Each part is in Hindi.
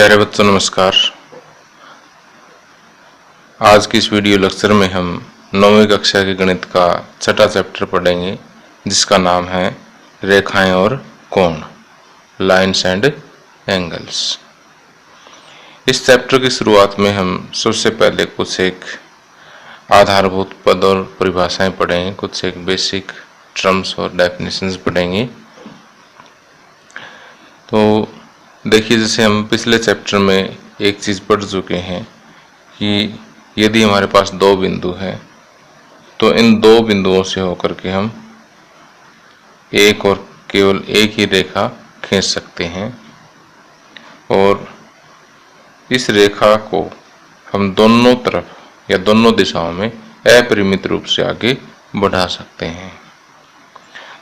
प्यारे बच्चों नमस्कार। आज की इस वीडियो लेक्चर में हम 9वीं कक्षा के गणित का छठा चैप्टर पढ़ेंगे जिसका नाम है रेखाएं और कोण, लाइन्स एंड एंगल्स। इस चैप्टर की शुरुआत में हम सबसे पहले कुछ एक आधारभूत पद और परिभाषाएं पढ़ेंगे, कुछ एक बेसिक टर्म्स और डेफिनेशंस पढ़ेंगे। तो देखिए, जैसे हम पिछले चैप्टर में एक चीज़ पढ़ चुके हैं कि यदि हमारे पास दो बिंदु हैं तो इन दो बिंदुओं से होकर के हम एक और केवल एक ही रेखा खींच सकते हैं और इस रेखा को हम दोनों तरफ या दोनों दिशाओं में अपरिमित रूप से आगे बढ़ा सकते हैं।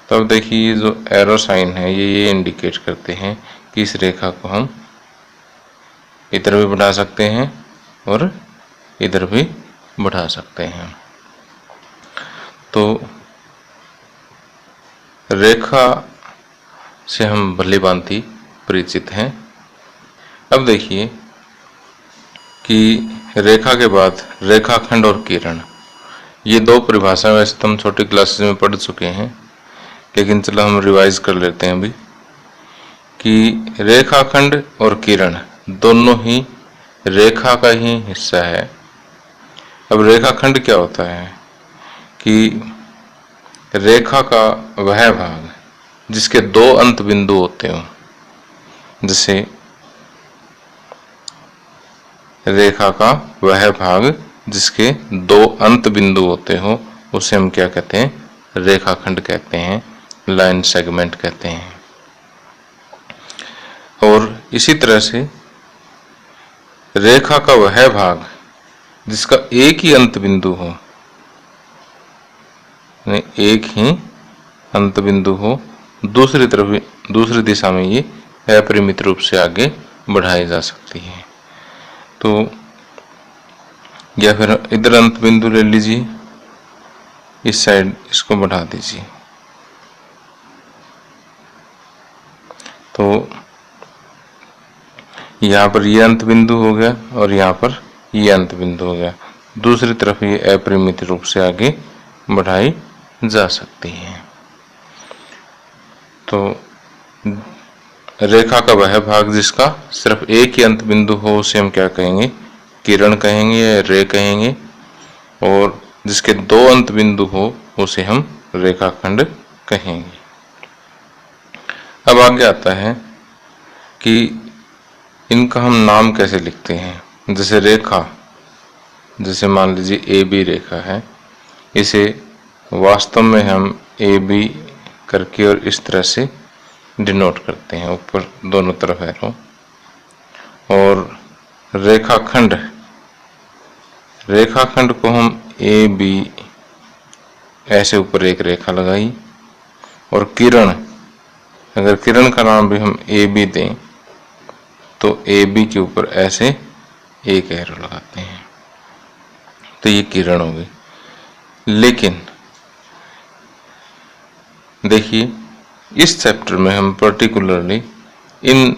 तब देखिए, ये जो एरो साइन है ये इंडिकेट करते हैं कि इस रेखा को हम इधर भी बढ़ा सकते हैं और इधर भी बढ़ा सकते हैं। तो रेखा से हम भली भांति परिचित हैं। अब देखिए कि रेखा के बाद रेखाखंड और किरण, ये दो परिभाषा वैसे तो हम छोटी क्लासेस में पढ़ चुके हैं, लेकिन चलो हम रिवाइज कर लेते हैं अभी कि रेखाखंड और किरण दोनों ही रेखा का ही हिस्सा है। अब रेखाखंड क्या होता है कि रेखा का वह भाग जिसके दो अंत बिंदु होते हो, जैसे रेखा का वह भाग जिसके दो अंत बिंदु होते हो उसे हम क्या कहते हैं? रेखाखंड कहते हैं, लाइन सेगमेंट कहते हैं। और इसी तरह से रेखा का वह भाग जिसका एक ही अंत बिंदु हो, एक ही अंत बिंदु हो, दूसरी तरफ दूसरी दिशा में ये अपरिमित रूप से आगे बढ़ाई जा सकती है। तो या फिर इधर अंत बिंदु ले लीजिए, इस साइड इसको बढ़ा दीजिए। तो यहाँ पर ये अंत बिंदु हो गया और यहाँ पर ये अंत बिंदु हो गया, दूसरी तरफ ये अपरिमित रूप से आगे बढ़ाई जा सकती है। तो रेखा का वह भाग जिसका सिर्फ एक ही अंत बिंदु हो उसे हम क्या कहेंगे? किरण कहेंगे या रे कहेंगे। और जिसके दो अंत बिंदु हो उसे हम रेखाखंड कहेंगे। अब आगे आता है कि इनका हम नाम कैसे लिखते हैं। जैसे रेखा, जैसे मान लीजिए ए बी रेखा है, इसे वास्तव में हम ए बी करके और इस तरह से डिनोट करते हैं, ऊपर दोनों तरफ एरो। और रेखाखंड, रेखाखंड को हम ए बी ऐसे ऊपर एक रेखा लगाई। और किरण, अगर किरण का नाम भी हम ए बी दें तो ए बी के ऊपर ऐसे एक एरो लगाते हैं, तो ये किरण होगी। लेकिन देखिए, इस चैप्टर में हम पर्टिकुलरली इन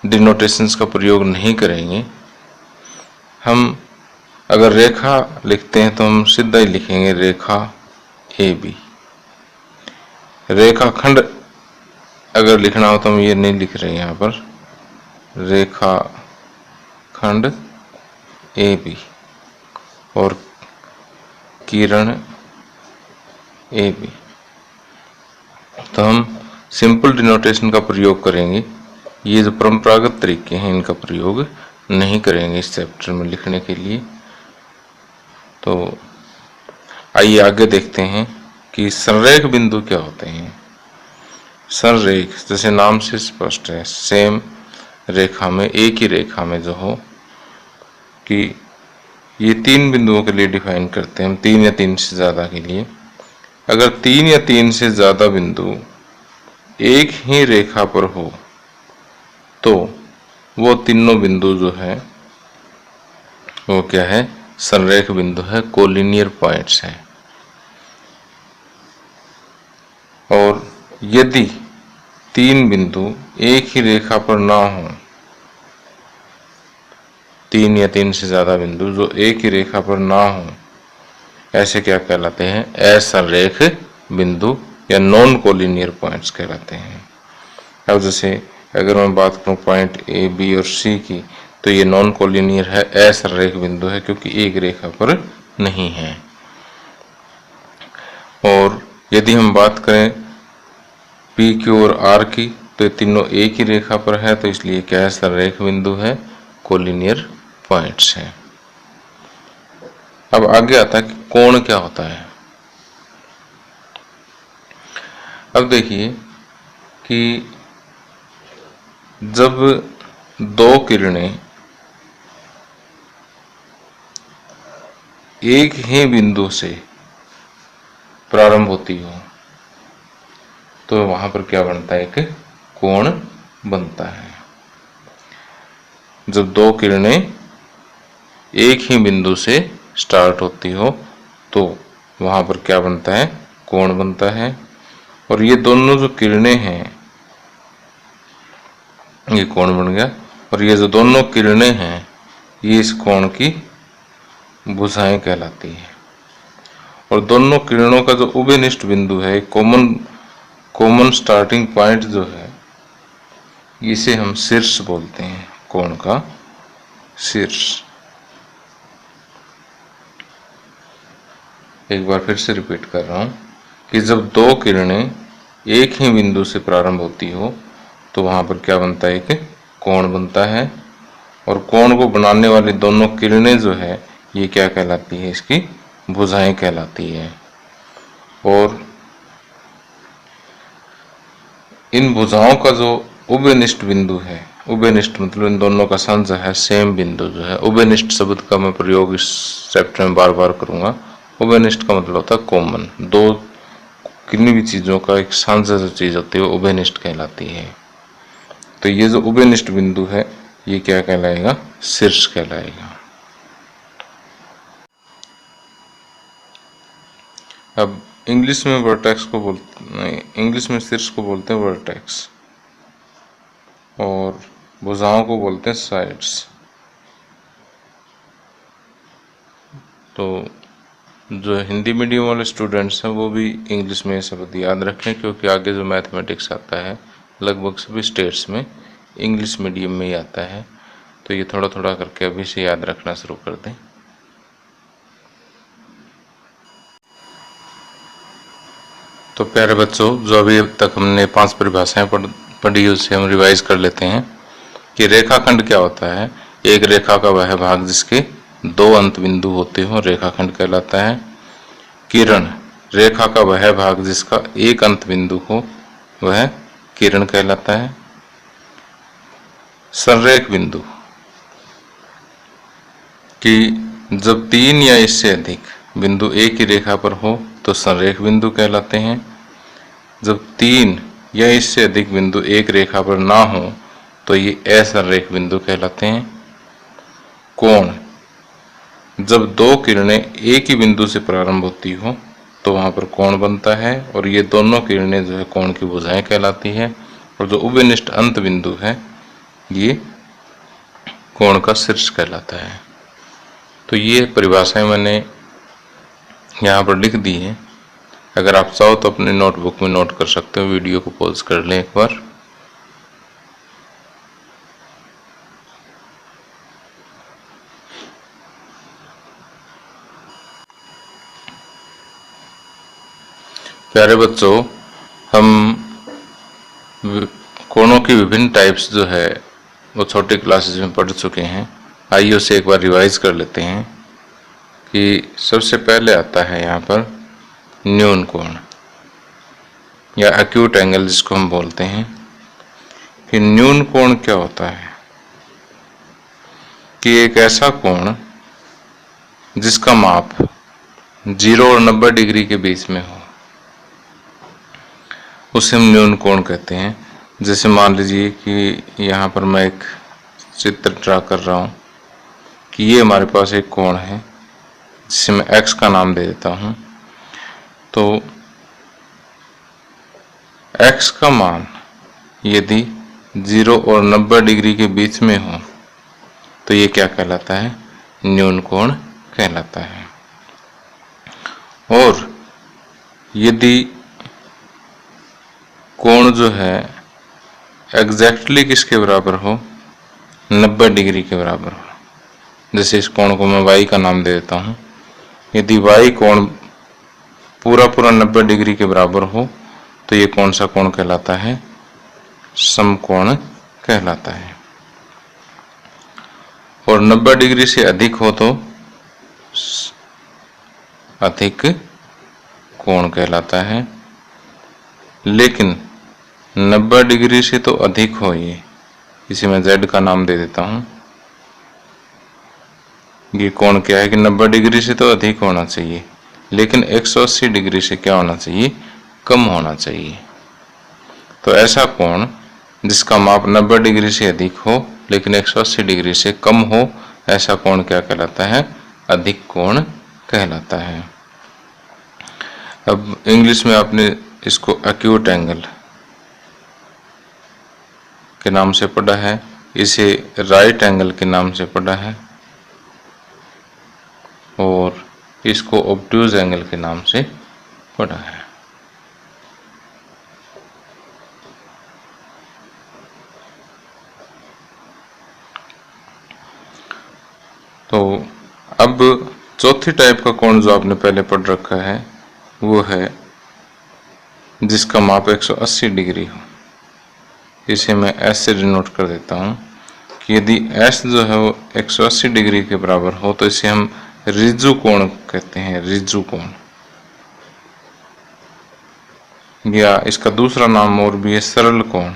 डिनोटेशंस का प्रयोग नहीं करेंगे। हम अगर रेखा लिखते हैं तो हम सीधा ही लिखेंगे रेखा ए बी। रेखाखंड अगर लिखना हो तो हम ये नहीं लिख रहे हैं यहाँ पर, रेखाखंड ए बी और किरण ए बी। तो हम सिंपल डिनोटेशन का प्रयोग करेंगे। ये जो परंपरागत तरीके हैं इनका प्रयोग नहीं करेंगे इस चैप्टर में लिखने के लिए। तो आइए आगे देखते हैं कि संरेख बिंदु क्या होते हैं। संरेख जैसे नाम से स्पष्ट है, सेम रेखा में, एक ही रेखा में जो हो, कि ये तीन बिंदुओं के लिए डिफाइन करते हैं हम, तीन या तीन से ज्यादा के लिए। अगर तीन या तीन से ज्यादा बिंदु एक ही रेखा पर हो तो वो तीनों बिंदु जो है वो क्या है? संरेख बिंदु है, कोलिनियर पॉइंट्स हैं। और यदि तीन बिंदु एक ही रेखा पर ना हो तीन या तीन से ज्यादा बिंदु जो एक ही रेखा पर ना हो, ऐसे क्या कहलाते हैं? असंरेख बिंदु या नॉन कोलिनियर पॉइंट्स कहलाते हैं। अब जैसे अगर मैं बात करूं पॉइंट ए, बी और सी की, तो ये नॉन कोलिनियर है, असंरेख बिंदु है, क्योंकि एक रेखा पर नहीं है। और यदि हम बात करें पी, क्यू और आर की, तो ये तीनों एक ही रेखा पर है, तो इसलिए क्या है? संरेख बिंदु है, कोलिनियर पॉइंट्स हैं। अब आगे आता है कि कोण क्या होता है। अब देखिए कि जब दो किरणें एक ही बिंदु से प्रारंभ होती हो, तो वहां पर क्या बनता है? एक कोण बनता है। जब दो किरणें एक ही बिंदु से स्टार्ट होती हो, तो वहां पर क्या बनता है? कोण बनता है। और ये दोनों जो किरणें हैं, ये कोण बन गया। और ये जो दोनों किरणें हैं, ये इस कोण की भुजाएं कहलाती है। और दोनों किरणों का जो उभयनिष्ठ बिंदु है, कॉमन स्टार्टिंग पॉइंट जो है, इसे हम शीर्ष बोलते हैं, कोण का शीर्ष। एक बार फिर से रिपीट कर रहा हूं कि जब दो किरणें एक ही बिंदु से प्रारंभ होती हो, तो वहां पर क्या बनता है? कि कोण बनता है। और कोण को बनाने वाली दोनों किरणें जो है, ये क्या कहलाती है? इसकी भुजाएं कहलाती है। और इन भुजाओं का जो उभयनिष्ठ बिंदु है, उभयनिष्ठ मतलब इन दोनों का संज है, सेम बिंदु जो है। उभयनिष्ठ शब्द का मैं प्रयोग इस चैप्टर में बार बार करूंगा। उभयनिष्ठ का मतलब होता है कॉमन, दो किन्हीं भी चीजों का एक साझा जो चीज होती है वो उभयनिष्ठ कहलाती है। तो ये जो उभयनिष्ठ बिंदु है, ये क्या कहलाएगा? शीर्ष कहलाएगा। अब इंग्लिश में वर्टेक्स को इंग्लिश में शीर्ष को बोलते हैं वर्टेक्स, और भुजाओं को बोलते हैं साइड्स। तो जो हिंदी मीडियम वाले स्टूडेंट्स हैं, वो भी इंग्लिश में ये शब्द याद रखें, क्योंकि आगे जो मैथमेटिक्स आता है लगभग सभी स्टेट्स में इंग्लिश मीडियम में ही आता है। तो ये थोड़ा थोड़ा करके अभी से याद रखना शुरू कर दें। तो प्यारे बच्चों, जो अभी तक हमने 5 परिभाषाएं पढ़ी, उसे हम रिवाइज कर लेते हैं कि रेखाखंड क्या होता है। एक रेखा का वह भाग जिसके दो अंत बिंदु होते हो, रेखाखंड कहलाता है। किरण, रेखा का वह भाग जिसका एक अंत बिंदु हो, वह किरण कहलाता है। संरेख बिंदु, कि जब तीन या इससे अधिक बिंदु एक ही रेखा पर हो, तो संरेख बिंदु कहलाते हैं। जब तीन या इससे अधिक बिंदु एक रेखा पर ना हो, तो ये असंरेख बिंदु कहलाते हैं। कोण, जब दो किरणें एक ही बिंदु से प्रारंभ होती हो, तो वहां पर कोण बनता है। और ये दोनों किरणें जो है कोण की भुजाएं कहलाती है। और जो उभयनिष्ठ अंत बिंदु है, ये कोण का शीर्ष कहलाता है। तो ये परिभाषाएं मैंने यहाँ पर लिख दी है। अगर आप चाहो तो अपने नोटबुक में नोट कर सकते हो। वीडियो को पॉज कर लें एक बार। प्यारे बच्चों, हम कोणों की विभिन्न टाइप्स जो है वो छोटे क्लासेस में पढ़ चुके हैं। आइए उसे एक बार रिवाइज कर लेते हैं। कि सबसे पहले आता है यहाँ पर न्यून कोण या एक्यूट एंगल, जिसको हम बोलते हैं। कि न्यून कोण क्या होता है? कि एक ऐसा कोण जिसका माप 0 और 90 डिग्री के बीच में हो, उसे हम न्यून कोण कहते हैं। जैसे मान लीजिए कि यहाँ पर मैं एक चित्र ड्रा कर रहा हूँ कि ये हमारे पास एक कोण है, जिसे मैं x का नाम दे देता हूँ। तो x का मान यदि 0 और 90 डिग्री के बीच में हो, तो ये क्या कहलाता है? न्यून कोण कहलाता है। और यदि कोण जो है एग्जैक्टली किसके बराबर हो? 90 डिग्री के बराबर हो। जैसे इस कोण को मैं y का नाम दे देता हूँ। यदि y कोण पूरा 90 डिग्री के बराबर हो तो ये कौन सा कोण कहलाता है? समकोण कहलाता है। और 90 डिग्री से अधिक हो तो अधिक कोण कहलाता है। लेकिन 90 डिग्री से तो अधिक हो, ये इसे मैं z का नाम दे देता हूं। ये कोण क्या है कि 90 डिग्री से तो अधिक होना चाहिए, लेकिन 180 डिग्री से क्या होना चाहिए? कम होना चाहिए। तो ऐसा कोण जिसका माप 90 डिग्री से अधिक हो लेकिन 180 डिग्री से कम हो, ऐसा कोण क्या कहलाता है? अधिक कोण कहलाता है। अब इंग्लिश में आपने इसको एक्यूट एंगल के नाम से पढ़ा है, इसे राइट एंगल के नाम से पढ़ा है, और इसको ऑब्ट्यूज एंगल के नाम से पढ़ा है। तो अब चौथी टाइप का कोण जो आपने पहले पढ़ रखा है वो है जिसका माप 180 डिग्री हो। इसे मैं S से डिनोट कर देता हूँ कि यदि S जो है वो 180 डिग्री के बराबर हो तो इसे हम रिजु कोण कहते हैं। रिजु कोण, या इसका दूसरा नाम और भी है सरल कोण।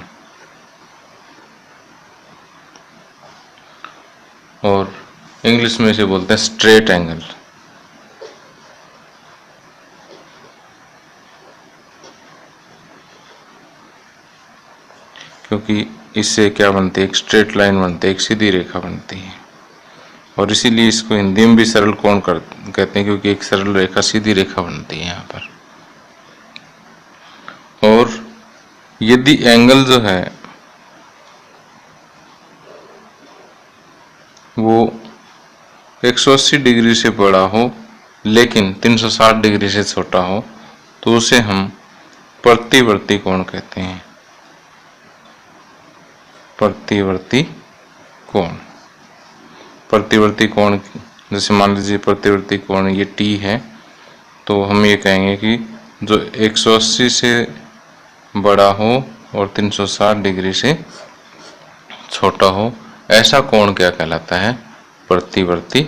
और इंग्लिश में इसे बोलते हैं स्ट्रेट एंगल। क्योंकि इससे क्या बनती है? एक स्ट्रेट लाइन बनती है, एक सीधी रेखा बनती है। और इसीलिए इसको हिंदी में भी सरल कोण कहते हैं, क्योंकि एक सरल रेखा सीधी रेखा बनती है यहाँ पर। और यदि एंगल जो है वो 180 डिग्री से बड़ा हो लेकिन 360 डिग्री से छोटा हो तो उसे हम प्रतिवर्ती कोण कहते हैं। प्रतिवर्ती कोण। प्रतिवर्ती कोण, जैसे मान लीजिए प्रतिवर्ती कोण ये T है, तो हम ये कहेंगे कि जो 180 से बड़ा हो और 360 डिग्री से छोटा हो, ऐसा कोण क्या कहलाता है? प्रतिवर्ती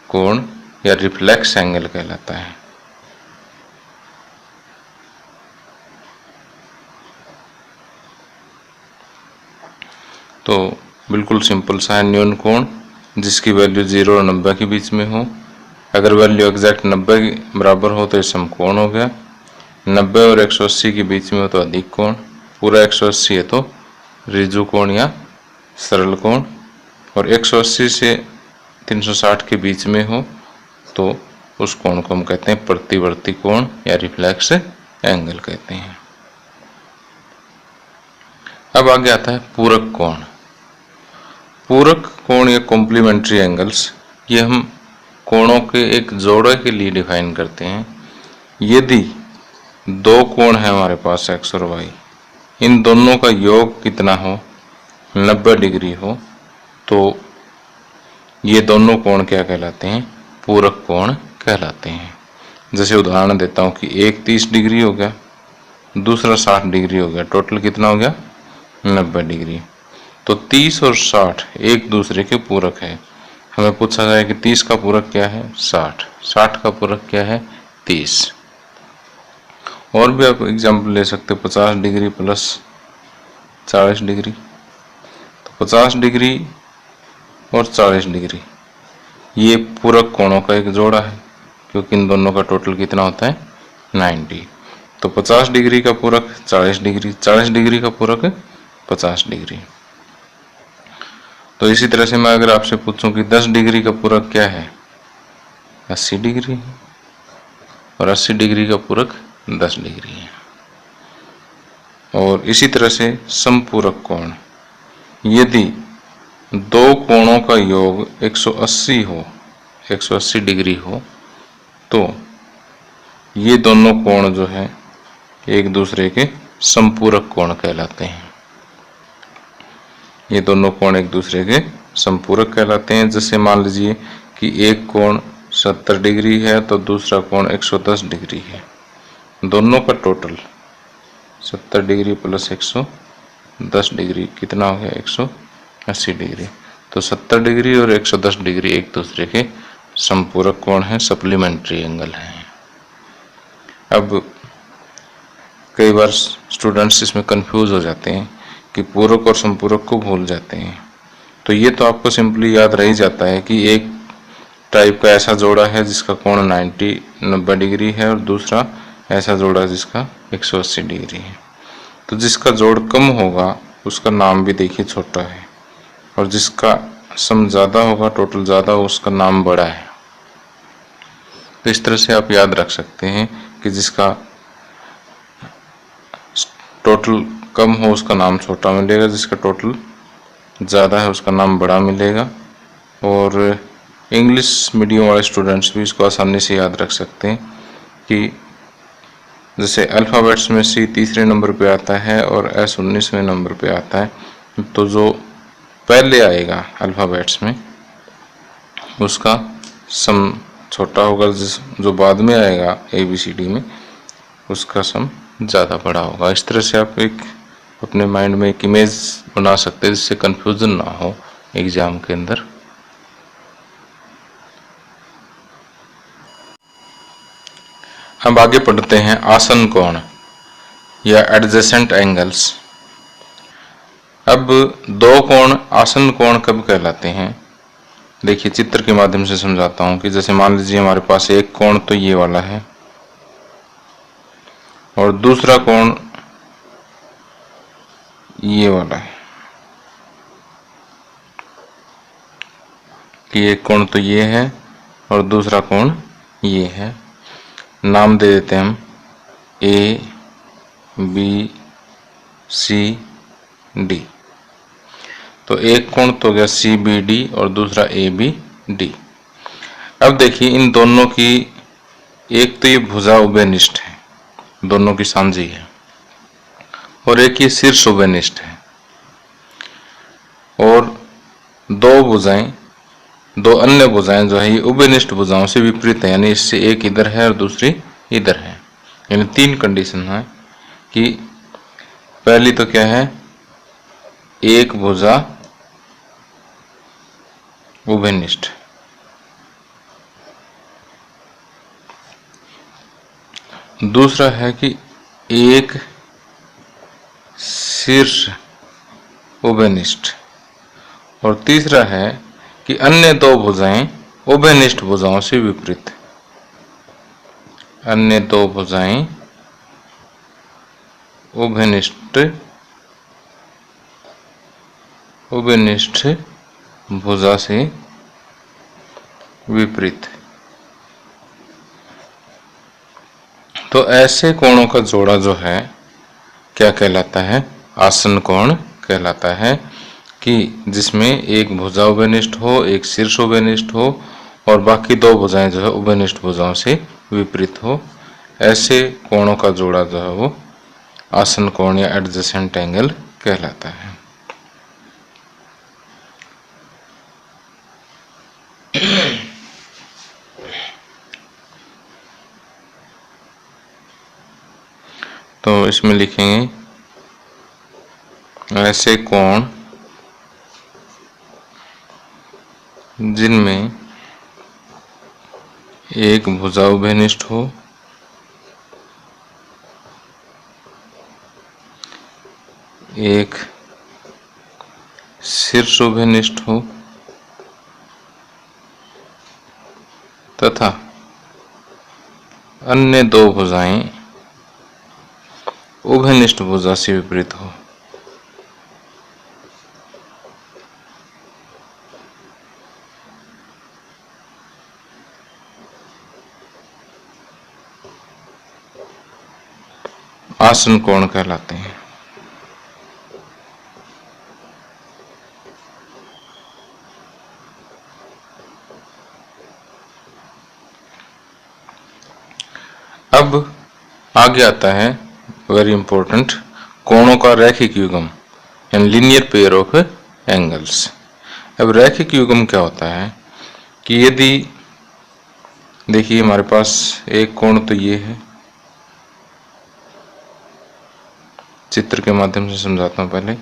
कोण या रिफ्लेक्स एंगल कहलाता है। तो बिल्कुल सिंपल सा है न्यून कोण, जिसकी वैल्यू 0 और 90 के बीच में हो। अगर वैल्यू एग्जैक्ट 90 के बराबर हो तो ये समकोण हो गया। 90 और 180 के बीच में हो तो अधिक कोण। पूरा 180 है तो रिजु कोण या सरल कोण। और 180 से 360 के बीच में हो तो उस कोण को हम कहते हैं प्रतिवर्ती कोण या रिफ्लेक्स एंगल कहते हैं। अब आगे आता है पूरक कोण। पूरक कोण या कॉम्प्लीमेंट्री एंगल्स, ये हम कोणों के एक जोड़े के लिए डिफाइन करते हैं। यदि दो कोण है हमारे पास x और y, इन दोनों का योग कितना हो? 90 डिग्री हो, तो ये दोनों कोण क्या कहलाते हैं? पूरक कोण कहलाते हैं। जैसे उदाहरण देता हूँ कि एक 30 डिग्री हो गया, दूसरा 60 डिग्री हो गया, टोटल कितना हो गया? 90 डिग्री। तो 30 और 60 एक दूसरे के पूरक है। हमें पूछा जाए कि 30 का पूरक क्या है? 60। 60 का पूरक क्या है? 30। और भी आप एग्जाम्पल ले सकते हो, 50 डिग्री प्लस 40 डिग्री। तो 50 डिग्री और 40 डिग्री ये पूरक कोणों का एक जोड़ा है, क्योंकि इन दोनों का टोटल कितना होता है? 90। तो 50 डिग्री का पूरक 40 डिग्री, 40 डिग्री का पूरक 50 डिग्री। तो इसी तरह से मैं अगर आपसे पूछूं कि 10 डिग्री का पूरक क्या है? 80 डिग्री है। और 80 डिग्री का पूरक 10 डिग्री है। और इसी तरह से समपूरक कोण, यदि दो कोणों का योग 180 डिग्री हो तो ये दोनों कोण जो है एक दूसरे के संपूरक कोण कहलाते हैं। ये दोनों कोण एक दूसरे के संपूरक कहलाते हैं। जैसे मान लीजिए कि एक कोण 70 डिग्री है तो दूसरा कोण 110 डिग्री है। दोनों का टोटल 70 डिग्री प्लस 110 डिग्री कितना हो गया, 180 डिग्री। तो 70 डिग्री और 110 डिग्री एक दूसरे के संपूरक कोण हैं, सप्लीमेंट्री एंगल हैं। अब कई बार स्टूडेंट्स इसमें कंफ्यूज हो जाते हैं कि पूरक और संपूरक को भूल जाते हैं। तो ये तो आपको सिंपली याद रह ही जाता है कि एक टाइप का ऐसा जोड़ा है जिसका कोण 90 डिग्री है और दूसरा ऐसा जोड़ा जिसका 180 डिग्री है। तो जिसका जोड़ कम होगा उसका नाम भी देखिए छोटा है, और जिसका सम ज़्यादा होगा, टोटल ज़्यादा हो, उसका नाम बड़ा है। तो इस तरह से आप याद रख सकते हैं कि जिसका टोटल कम हो उसका नाम छोटा मिलेगा, जिसका टोटल ज़्यादा है उसका नाम बड़ा मिलेगा। और इंग्लिश मीडियम वाले स्टूडेंट्स भी इसको आसानी से याद रख सकते हैं कि जैसे अल्फ़ाबेट्स में सी तीसरे नंबर पे आता है और एस 19वें नंबर पे आता है, तो जो पहले आएगा अल्फ़ाबेट्स में उसका सम छोटा होगा, जो बाद में आएगा ABCD में उसका सम ज़्यादा बड़ा होगा। इस तरह से आप एक अपने माइंड में एक इमेज बना सकते हैं जिससे कन्फ्यूज़न ना हो एग्ज़ाम के अंदर। अब आगे पढ़ते हैं आसन कोण या एडजेसेंट एंगल्स। अब दो कोण आसन कोण कब कहलाते हैं, देखिए चित्र के माध्यम से समझाता हूं कि जैसे मान लीजिए हमारे पास एक कोण तो ये वाला है और दूसरा कोण ये वाला है, कि एक कोण तो ये है और दूसरा कोण ये है। नाम दे देते हैं हम ABCD। तो एक कोण तो गया CBD और दूसरा ABD। अब देखिए इन दोनों की, एक तो ये भुजा उभयनिष्ठ है, दोनों की सांझी है, और एक ये शीर्ष उभयनिष्ठ है। और दो भुजाएं, दो अन्य भुजाएं जो है ये उभयनिष्ठ भुजाओं से विपरीत है, यानी इससे एक इधर है और दूसरी इधर है। यानी तीन कंडीशन है कि पहली तो क्या है, एक भुजा उभयनिष्ठ, दूसरा है कि एक शीर्ष उभयनिष्ठ, और तीसरा है कि अन्य दो भुजाएं उभयनिष्ठ भुजाओं से विपरीत। अन्य दो भुजाएं उभयनिष्ठ भुजा से विपरीत। तो ऐसे कोणों का जोड़ा जो है क्या कहलाता है, आसन कोण कहलाता है, कि जिसमें एक भुजा उभयनिष्ठ हो, एक शीर्ष उभयनिष्ठ हो और बाकी दो भुजाएं जो है उभयनिष्ठ भुजाओं से विपरीत हो। ऐसे कोणों का जोड़ा जो है वो आसन कोण या एडजेसेंट एंगल कहलाता है। तो इसमें लिखेंगे ऐसे कोण जिनमें एक भुजा उभयनिष्ठ हो, एक शीर्ष उभयनिष्ठ हो तथा अन्य दो भुजाएं उभयनिष्ठ भुजा से विपरीत हो। आसन कोण कहलाते हैं। अब आगे आता है वेरी इंपॉर्टेंट, कोणों का रैखिक युग्म and linear pair of angles. अब रैखिक युग्म क्या होता है कि यदि देखिए हमारे पास एक कोण तो ये है, चित्र के माध्यम से समझाता हूँ पहले।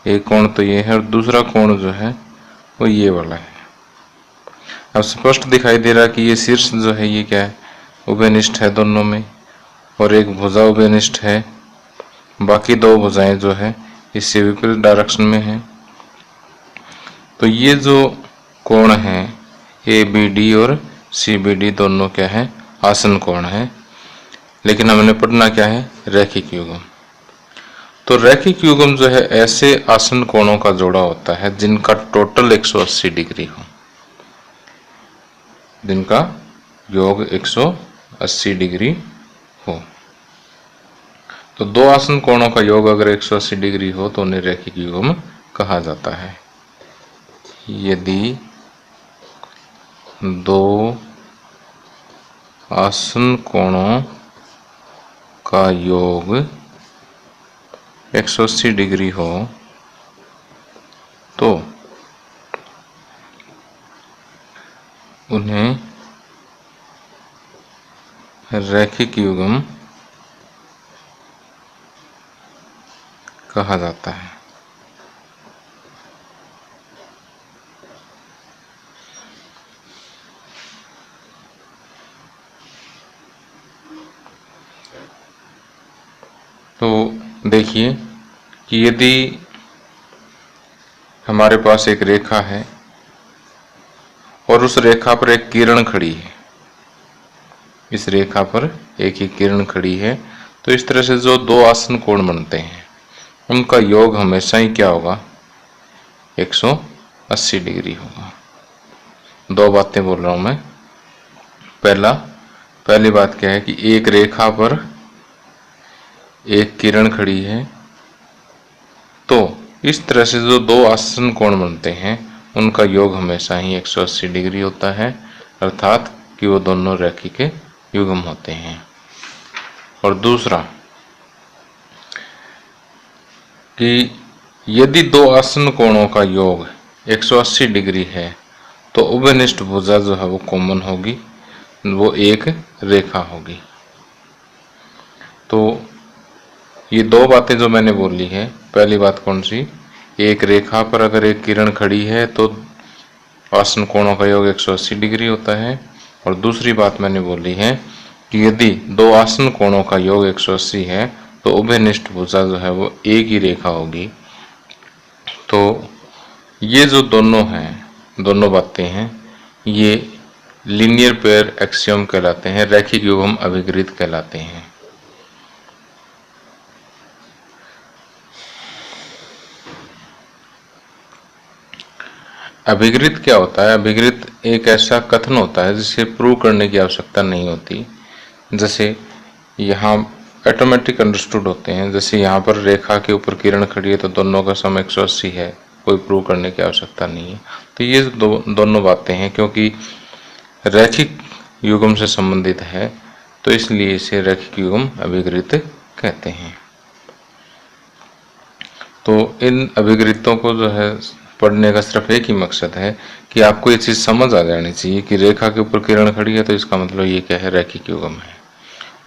एक कोण तो ये है और दूसरा कोण जो है वो ये वाला है। अब स्पष्ट दिखाई दे रहा है कि ये शीर्ष जो है ये क्या है, उभयनिष्ठ है दोनों में, और एक भुजा उभयनिष्ठ है, बाकी दो भुजाएं जो है इससे विपरीत डायरेक्शन में है। तो ये जो कोण है ABD और CBD दोनों क्या है, आसन कोण है। लेकिन हमने पढ़ना क्या है, रैखिक युग्म। तो रैखिक युग्म जो है ऐसे आसन कोणों का जोड़ा होता है जिनका टोटल 180 डिग्री हो, जिनका योग 180 डिग्री हो। तो दो आसन कोणों का योग अगर 180 डिग्री हो तो उन्हें रैखिक युग्म कहा जाता है। यदि दो आसन कोणों का योग 180 डिग्री हो तो उन्हें रैखिक युग्म कहा जाता है। तो देखिए कि यदि हमारे पास एक रेखा है और उस रेखा पर एक किरण खड़ी है, इस रेखा पर एक ही किरण खड़ी है, तो इस तरह से जो दो आसन कोण बनते हैं उनका योग हमेशा ही क्या होगा, 180 डिग्री होगा। दो बातें बोल रहा हूं मैं। पहली बात क्या है कि एक रेखा पर एक किरण खड़ी है, तो इस तरह से जो दो आसन कोण बनते हैं उनका योग हमेशा ही 180 डिग्री होता है, अर्थात कि वो दोनों रैखिक युग्म होते हैं। और दूसरा कि यदि दो आसन कोणों का योग 180 डिग्री है तो उभयनिष्ठ भुजा जो है वो कॉमन होगी, वो एक रेखा होगी। तो ये दो बातें जो मैंने बोली है, पहली बात कौन सी, एक रेखा पर अगर एक किरण खड़ी है तो आसन कोणों का योग 180 डिग्री होता है। और दूसरी बात मैंने बोली है कि यदि दो आसन कोणों का योग 180 है तो उभयनिष्ठ भुजा जो है वो एक ही रेखा होगी। तो ये जो दोनों हैं, दोनों बातें हैं, ये लीनियर पेयर एक्सियम कहलाते हैं, रैखिक युग्म अभिगृहित कहलाते हैं। अभिगृहित क्या होता है, अभिगृहित एक ऐसा कथन होता है जिसे प्रूव करने की आवश्यकता नहीं होती। जैसे यहाँ ऑटोमेटिक अंडरस्टूड होते हैं, जैसे यहाँ पर रेखा के ऊपर किरण खड़ी है तो दोनों का सम 180 है, कोई प्रूव करने की आवश्यकता नहीं है। तो ये दोनों बातें हैं, क्योंकि रैखिक युग्म से संबंधित है तो इसलिए इसे रैखिक युग्म अभिगृहित कहते हैं। तो इन अभिगृहितों को जो है पढ़ने का सिर्फ एक ही मकसद है कि आपको ये चीज़ समझ आ जानी चाहिए कि रेखा के ऊपर किरण खड़ी है तो इसका मतलब ये क्या है, रैखिक युग्म है।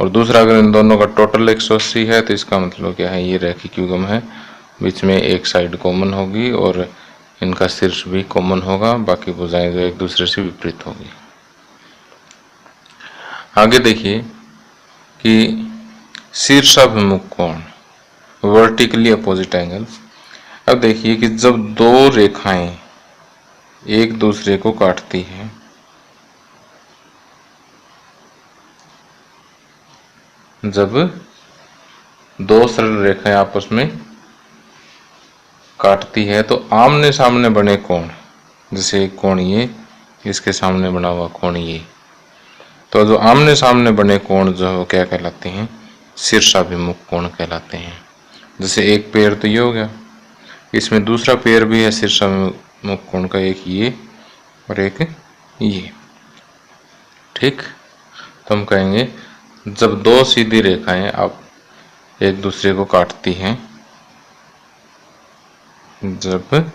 और दूसरा, अगर इन दोनों का टोटल 180 है तो इसका मतलब क्या है, ये रैखिक युग्म है। बीच में एक साइड कॉमन होगी और इनका शीर्ष भी कॉमन होगा, बाकी भुजाएं जो एक दूसरे से विपरीत होगी। आगे देखिए कि शीर्षाभिमुख कोण, वर्टिकली अपोजिट एंगल। अब देखिए कि जब दो रेखाएं एक दूसरे को काटती हैं, जब दो सरल रेखाएं आपस में काटती है तो आमने सामने बने कोण, जैसे एक कोण ये, इसके सामने बना हुआ कोण ये, तो जो आमने सामने बने कोण जो है वो क्या कहलाते हैं, शीर्षाभिमुख कोण कहलाते हैं। जैसे एक पेड़ तो ये हो गया, इसमें दूसरा पेड़ भी है शीर्षाभिमुख कोण का, एक ये और एक ये। ठीक, तो हम कहेंगे जब दो सीधी रेखाएं आप एक दूसरे को काटती हैं, जब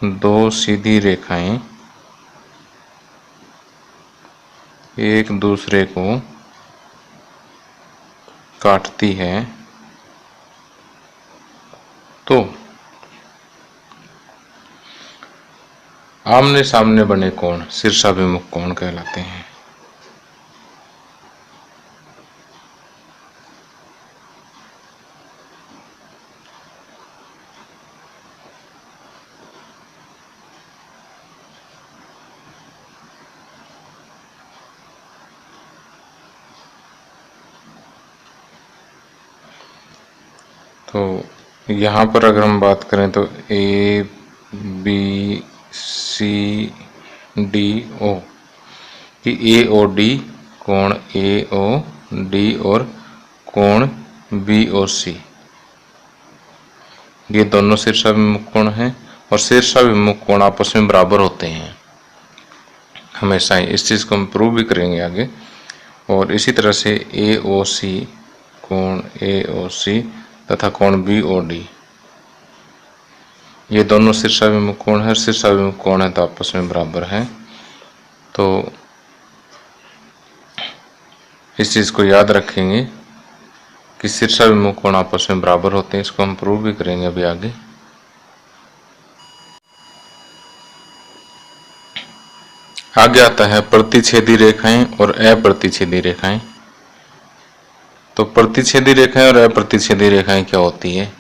दो सीधी रेखाएं एक दूसरे को काटती है तो आमने सामने बने कोण शीर्षाभिमुख कोण कहलाते हैं। तो यहाँ पर अगर हम बात करें तो A B C D O कि ए ओ डी कोण ए ओ डी और कोण बी ओ सी, ये दोनों शीर्षाभिमुख कोण हैं और शीर्षाभिमुख कोण आपस में बराबर होते हैं हमेशा ही। इस चीज़ को हम प्रूव भी करेंगे आगे। और इसी तरह से ए ओ सी कोण ए ओ सी तथा कोण बी ओ डी, ये दोनों शीर्षाभिमुख कोण है। शीर्षाभिमुख कोण है तो आपस में बराबर है। तो इस चीज़ को याद रखेंगे कि शीर्षाभिमुख कोण आपस में बराबर होते हैं। इसको हम प्रूव भी करेंगे अभी आगे। आगे आता है प्रतिच्छेदी रेखाएं और अप्रतिच्छेदी रेखाएं। तो प्रतिच्छेदी रेखाएं और अप्रतिच्छेदी रेखाएं क्या होती है,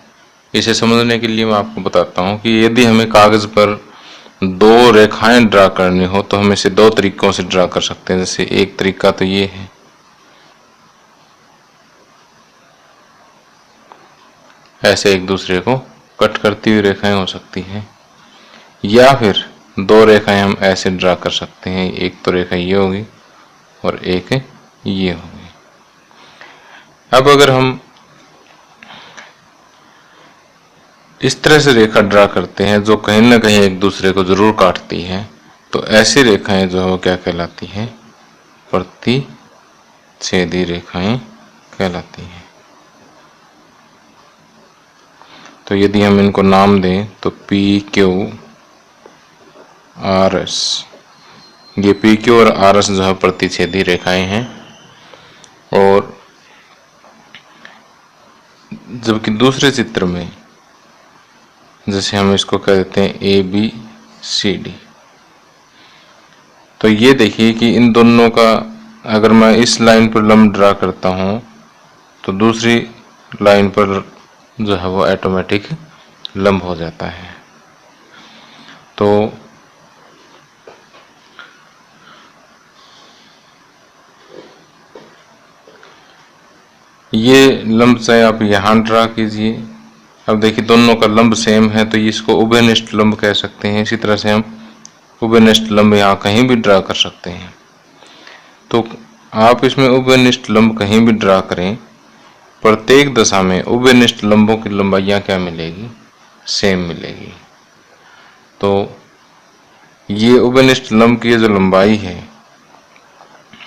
इसे समझने के लिए मैं आपको बताता हूं कि यदि हमें कागज पर दो रेखाएं ड्रा करनी हो तो हम इसे दो तरीकों से ड्रा कर सकते हैं। जैसे एक तरीका तो ये है, ऐसे एक दूसरे को कट करती हुई रेखाएं हो सकती हैं, या फिर दो रेखाएं हम ऐसे ड्रा कर सकते हैं। एक तो रेखा ये होगी और एक ये होगी। अब अगर हम इस तरह से रेखा ड्रा करते हैं जो कहीं ना कहीं एक दूसरे को जरूर काटती है, तो ऐसी रेखाएं जो है वो क्या कहलाती हैं, प्रतिच्छेदी रेखाएं कहलाती हैं। तो यदि हम इनको नाम दें तो पी क्यू आर एस, ये पी क्यू और आर एस जो है प्रतिच्छेदी रेखाएं हैं। और जबकि दूसरे चित्र में जैसे हम इसको कह देते हैं ए बी सी डी, तो ये देखिए कि इन दोनों का अगर मैं इस लाइन पर लंब ड्रा करता हूं तो दूसरी लाइन पर जो है वो ऑटोमेटिक लंब हो जाता है। तो ये लंब चाहे आप यहाँ ड्रा कीजिए। अब देखिए दोनों का लंब सेम है तो इसको उभयनिष्ठ लंब कह सकते हैं। इसी तरह से हम उभयनिष्ठ लंब यहाँ कहीं भी ड्रा कर सकते हैं। तो आप इसमें उभयनिष्ठ लंब कहीं भी ड्रा करें, प्रत्येक दशा में उभयनिष्ठ लंबों की लंबाइयाँ क्या मिलेगी, सेम मिलेगी। तो ये उभयनिष्ठ लंब की जो लंबाई है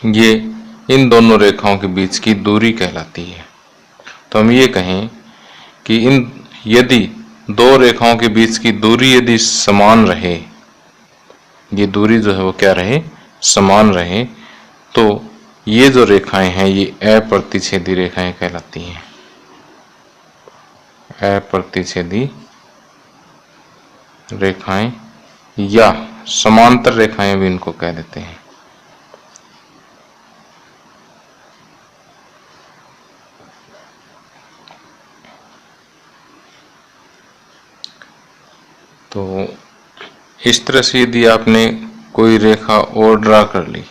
ये इन दोनों रेखाओं के बीच की दूरी कहलाती है। तो हम ये कहें कि यदि दो रेखाओं के बीच की दूरी यदि समान रहे, ये दूरी जो है वो क्या रहे, समान रहे, तो ये जो रेखाएं हैं ये अप्रतिच्छेदी रेखाएं कहलाती हैं। अप्रतिच्छेदी रेखाएं या समांतर रेखाएं भी इनको कह देते हैं। तो इस तरह से यदि आपने कोई रेखा और ड्रा कर ली,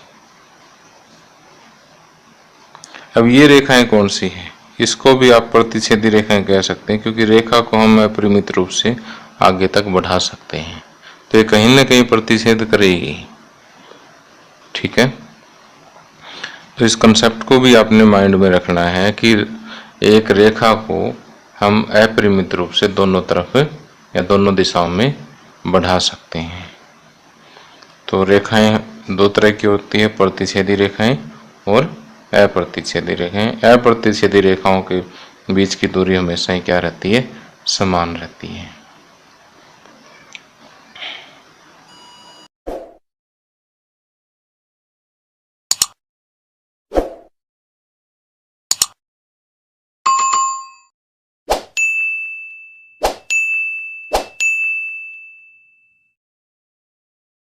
अब ये रेखाएं कौन सी हैं, इसको भी आप प्रतिच्छेदी रेखाएं कह सकते हैं, क्योंकि रेखा को हम अपरिमित रूप से आगे तक बढ़ा सकते हैं। तो ये कहीं ना कहीं प्रतिच्छेद करेगी। ठीक है, तो इस कंसेप्ट को भी आपने माइंड में रखना है कि एक रेखा को हम अपरिमित रूप से दोनों तरफ या दोनों दिशाओं में बढ़ा सकते हैं। तो रेखाएं दो तरह की होती है, प्रतिच्छेदी रेखाएं और अप्रतिच्छेदी रेखाएं। अप्रतिच्छेदी रेखाओं के बीच की दूरी हमेशा ही क्या रहती है, समान रहती है।